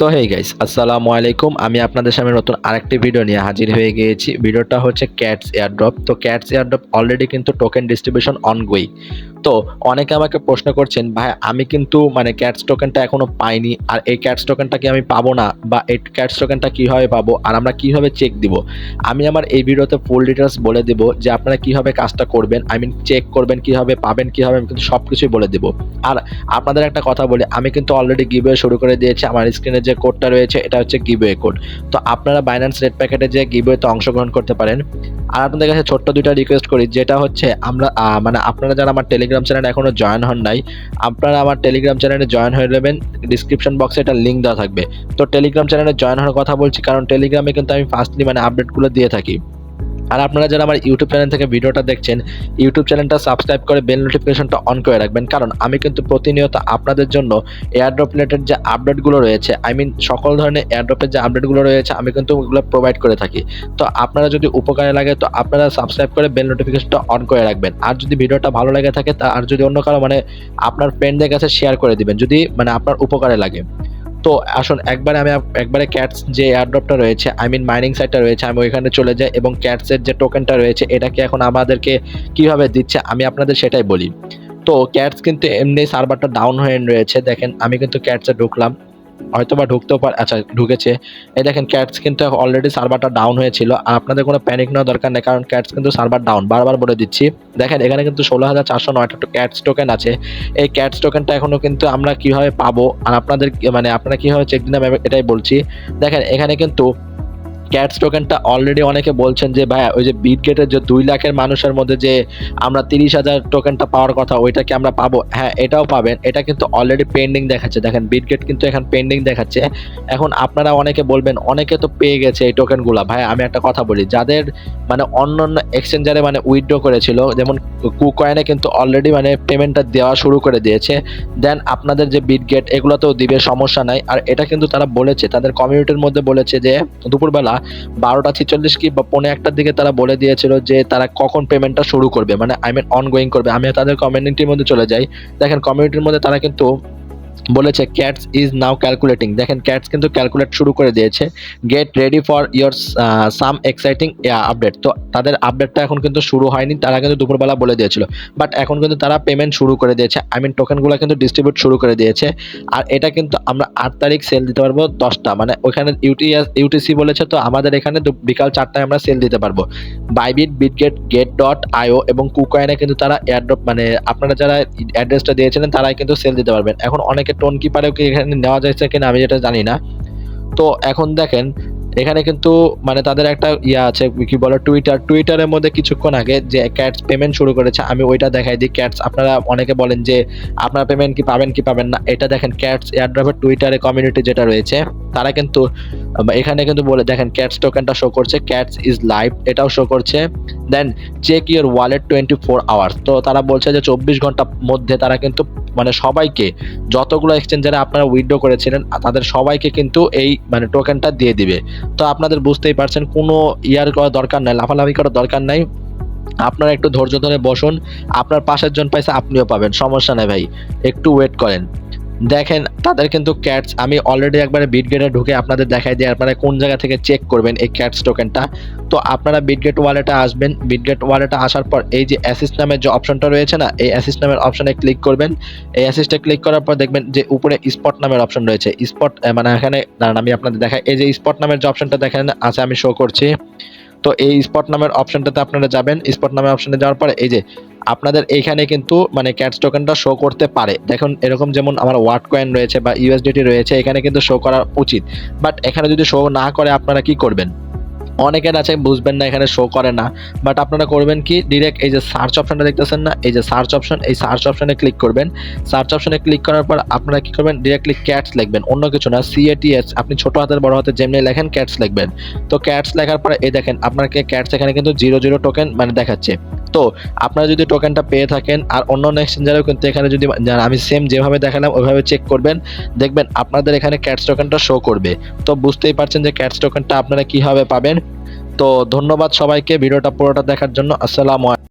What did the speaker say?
তো hey guys, আসসালামু আলাইকুম। আমি আপনাদের সামনে নতুন আরেকটি ভিডিও নিয়ে হাজির হয়ে গিয়েছি। ভিডিওটা হচ্ছে ক্যাটস এয়ারড্রপ। তো ক্যাটস এয়ারড্রপ অলরেডি কিন্তু টোকেন ডিস্ট্রিবিউশন অনগোয়িং। তো অনেকে আমাকে প্রশ্ন করছেন, ভাই আমি কিন্তু ক্যাটস টোকেনটা এখনো পাইনি, আর এই ক্যাটস টোকেনটা কি আমি পাবো না, বা এই ক্যাটস টোকেনটা কিভাবে পাবো আর আমরা কিভাবে চেক দিব। আমি আমার এই ভিডিওতে ফুল ডিটেলস বলে দেব যে আপনারা কিভাবে কাজটা করবেন, চেক করবেন কিভাবে, পাবেন কিভাবে, আমি কিন্তু সবকিছুই বলে দেব। আর আপনাদের একটা কথা বলি, আমি কিন্তু অলরেডি গিভওয়ে শুরু করে দিয়েছি। আমার স্ক্রিনে যে কোডটা রয়েছে এটা হচ্ছে গিভওয়ে কোড। তো আপনারা বাইন্যান্স রেড প্যাকেটে যে গিভওয়েতে অংশগ্রহণ করতে পারেন। আর আপনাদের কাছে ছোট্ট দুইটা রিকোয়েস্ট করি, যেটা হচ্ছে আপনারা যারা আমার টেলিগ্রাম চ্যানেলে এখনো জয়েন হন নাই, আপনারা আমার টেলিগ্রাম চ্যানেলে জয়েন হয়ে নেবেন। ডিসক্রিপশন বক্সে এটা লিঙ্ক দেওয়া থাকবে। তো টেলিগ্রাম চ্যানেলে জয়েন হওয়ার কথা বলছি কারণ টেলিগ্রামে কিন্তু আমি ফার্স্টলি আপডেটগুলো দিয়ে থাকি। আর আপনারা যারা আমার ইউটিউব চ্যানেল থেকে ভিডিওটা দেখছেন, ইউটিউব চ্যানেলটা সাবস্ক্রাইব করে বেল নোটিফিকেশনটা অন করে রাখবেন, কারণ আমি কিন্তু প্রতিনিয়ত আপনাদের জন্য এয়ারড্রপ রিলেটেড যে আপডেটগুলো রয়েছে, সকল ধরনের এয়ারড্রপের যে আপডেটগুলো রয়েছে আমি কিন্তু ওগুলো প্রোভাইড করে থাকি। তো আপনারা যদি উপকারে লাগে তো আপনারা সাবস্ক্রাইব করে বেল নোটিফিকেশনটা অন করে রাখবেন। আর যদি ভিডিওটা ভালো লাগে থাকে আর যদি অন্য কারো আপনার ফ্রেন্ডদের কাছে শেয়ার করে দিবেন যদি আপনার উপকারে লাগে। তো আসুন একবারে ক্যাটস যে এয়ারড্রপটা রয়েছে, মাইনিং সাইটটা রয়েছে, আমি ওইখানে চলে যাই এবং ক্যাটসের যে টোকেনটা রয়েছে এটাকে এখন আমাদেরকে কিভাবে দিচ্ছে আমি আপনাদের সেটাই বলি। তো ক্যাটস কিন্তু এমনি সার্ভারটা ডাউন হয়ে রয়েছে। দেখেন আমি কিন্তু ক্যাটসে ঢুকলাম, হয়তোবা ঢুকতেও পারে। আচ্ছা, ঢুকেছে। এই দেখেন ক্যাটস কিন্তু অলরেডি সার্ভারটা ডাউন হয়েছিল। আর আপনাদের কোনো প্যানিক নেওয়ার দরকার নেই, কারণ ক্যাটস কিন্তু সার্ভার ডাউন, বারবার বলে দিচ্ছি। দেখেন এখানে কিন্তু 16,409টা ক্যাটস টোকেন আছে। এই ক্যাটস টোকেনটা এখনো কিন্তু আমরা কিভাবে পাবো আর আপনাদের আপনারা কিভাবে চেক দিন আমি এটাই বলছি। দেখেন এখানে কিন্তু ক্যাটস টোকেনটা অলরেডি অনেকে বলছেন যে ভাই ওই যে বিটগেটের যে 2 লাখের মানুষের মধ্যে যে আমরা 30,000 টোকেনটা পাওয়ার কথা, ওইটা কি আমরা পাবো? হ্যাঁ, এটাও পাবেন। এটা কিন্তু অলরেডি পেন্ডিং দেখাচ্ছে। দেখেন বিটগেট কিন্তু এখন পেন্ডিং দেখাচ্ছে। এখন আপনারা অনেকে বলবেন অনেকে তো পেয়ে গেছে এই টোকেনগুলো। ভাই আমি একটা কথা বলি, যাদের অন্যান্য এক্সচেঞ্জারে উইথড্র করেছিল, যেমন কুকয়েনে কিন্তু অলরেডি পেমেন্টটা দেওয়া শুরু করে দিয়েছে। দেন আপনাদের যে বিটগেট এগুলোতেও দিবে, সমস্যা নাই। আর এটা কিন্তু তারা বলেছে, তাদের কমিউনিটির মধ্যে বলেছে যে দুপুরবেলা 12:46 কি বা 1:45টার দিকে তারা বলে দিয়েছিল যে তারা কখন পেমেন্টটা শুরু করবে, অনগোয়িং করবে। আমি তাদের কমিউনিটির মধ্যে চলে যাই। দেখেন কমিউনিটির মধ্যে তারা কিন্তু বলেছে ক্যাটস ইজ নাও ক্যালকুলেটিং। দেখেন ক্যাটস কিন্তু ক্যালকুলেট শুরু করে দিয়েছে। Get ready for your some exciting update. তো তাদের আপডেটটা এখন কিন্তু শুরু হয়নি, তারা কিন্তু দুপুরবেলা বলে দিয়েছিল, বাট এখন কিন্তু তারা পেমেন্ট শুরু করে দিয়েছে। টোকেনগুলো কিন্তু ডিস্ট্রিবিউট শুরু করে দিয়েছে। আর এটা কিন্তু আমরা 8 তারিখ সেল দিতে পারবো 10টা, ওইখানে ইউটিসি বলেছে, তো আমাদের এখানে বিকাল 4টায় আমরা সেল দিতে পারবো। বাইবিট, বিটগেট, get.io এবং কুকয়েনে কিন্তু তারা এয়ারড্রপ আপনারা যারা অ্যাড্রেসটা দিয়েছিলেন তারাই কিন্তু সেল দিতে পারবেন। এখন অনেকে টোন কিপারেও কি এখানে নেওয়া যাচ্ছে কিনা আমি যেটা জানি না। তো এখন দেখেন এখানে কিন্তু তাদের একটা আছে, কি বলে, টুইটারের মধ্যে কিছুক্ষণ আগে যে ক্যাটস পেমেন্ট শুরু করেছে, আমি ওইটা দেখাই দিই। ক্যাটস, আপনারা অনেকে বলেন যে আপনারা পেমেন্ট কি পাবেন না, এটা দেখেন ক্যাটস এয়ারড্রপের টুইটারে কমিউনিটি যেটা রয়েছে তারা কিন্তু এখানে কিন্তু বলে, দেখেন ক্যাটস টোকেনটা শো করছে, ক্যাটস ইজ লাইভ এটাও শো করছে। দেন চেক ইউর ওয়ালেট 24 আওয়ার্স। তো তারা বলছে যে 24 ঘন্টার মধ্যে তারা কিন্তু সবাইকে, যতগুলো এক্সচেঞ্জারে আপনারা উইথড্র করেছিলেন তাদের সবাইকে কিন্তু এই টোকেনটা দিয়ে দিবে। তো আপনাদের বুঝতেই পারছেন, কোনো করার দরকার নাই, লাফালাফি করার দরকার নাই। আপনারা একটু ধৈর্য ধরে বসুন, আপনার পাশের জন পাইছে আপনিও পাবেন, সমস্যা নাই ভাই, একটু ওয়েট করেন। দেখেন তাদের কিন্তু ক্যাটস, আমি অলরেডি একবারে বিটগেটে ঢুকে আপনাদের দেখাই দিই আপনারা কোন জায়গা থেকে চেক করবেন এই ক্যাটস টোকেনটা। তো আপনারা বিটগেট ওয়ালেটে আসবেন। বিটগেট ওয়ালেটে আসার পর এই যে অ্যাসিস্ট নামের যে অপশনটা রয়েছে না, এই অ্যাসিস্ট নামের অপশনে ক্লিক করবেন। এই অ্যাসিস্টে ক্লিক করার পর দেখবেন যে উপরে স্পট নামের অপশন রয়েছে। স্পট এখানে দাঁড়ান আমি আপনাদের দেখাই। এই যে স্পট নামের যে অপশনটা দেখেন আছে, আমি শো করছি। তো এই স্পট নামের অপশনটাতে আপনারা যাবেন। স্পট নামের অপশনে যাওয়ার পরে এই যে আপনাদের এইখানে কিন্তু ক্যাটস টোকেনটা শো করতে পারে। দেখুন এরকম যেমন আমার ওয়াট কয়েন রয়েছে বা ইউএসডিটি রয়েছে, এখানে কিন্তু শো করা উচিত, বাট এখানে যদি শো না করে আপনারা কি করবেন? অনেকের আছে বুঝবেন না, এখানে শো করে না, বাট আপনারা করবেন কি, ডিরেক্ট এই যে সার্চ অপশনটা দেখতেছেন না, এই যে সার্চ অপশন, এই সার্চ অপশনে ক্লিক করবেন। সার্চ অপশনে ক্লিক করার পর আপনারা কি করবেন, ডিরেক্টলি ক্যাটস লিখবেন, অন্য কিছু না, CATS। আপনি ছোট হাতের বড় হাতের যেমনি লেখেন ক্যাটস লিখবেন। তো ক্যাটস লেখার পরে এই দেখেন আপনাকে ক্যাটস এখানে কিন্তু 00 টোকেন দেখাচ্ছে। তো আপনারা যদি টোকেনটা পেয়ে থাকেন আর অন্য এক্সচেঞ্জারেও কিন্তু এখানে যদি আমি সেম যেভাবে দেখালাম ওইভাবে চেক করবেন, দেখবেন আপনাদের এখানে ক্যাটস টোকেনটা শো করবে। তো বুঝতেই পারছেন যে ক্যাটস টোকেনটা আপনারা কিভাবে পাবেন। তো ধন্যবাদ সবাইকে ভিডিওটা পুরোটা দেখার জন্য। আসসালামু আলাইকুম।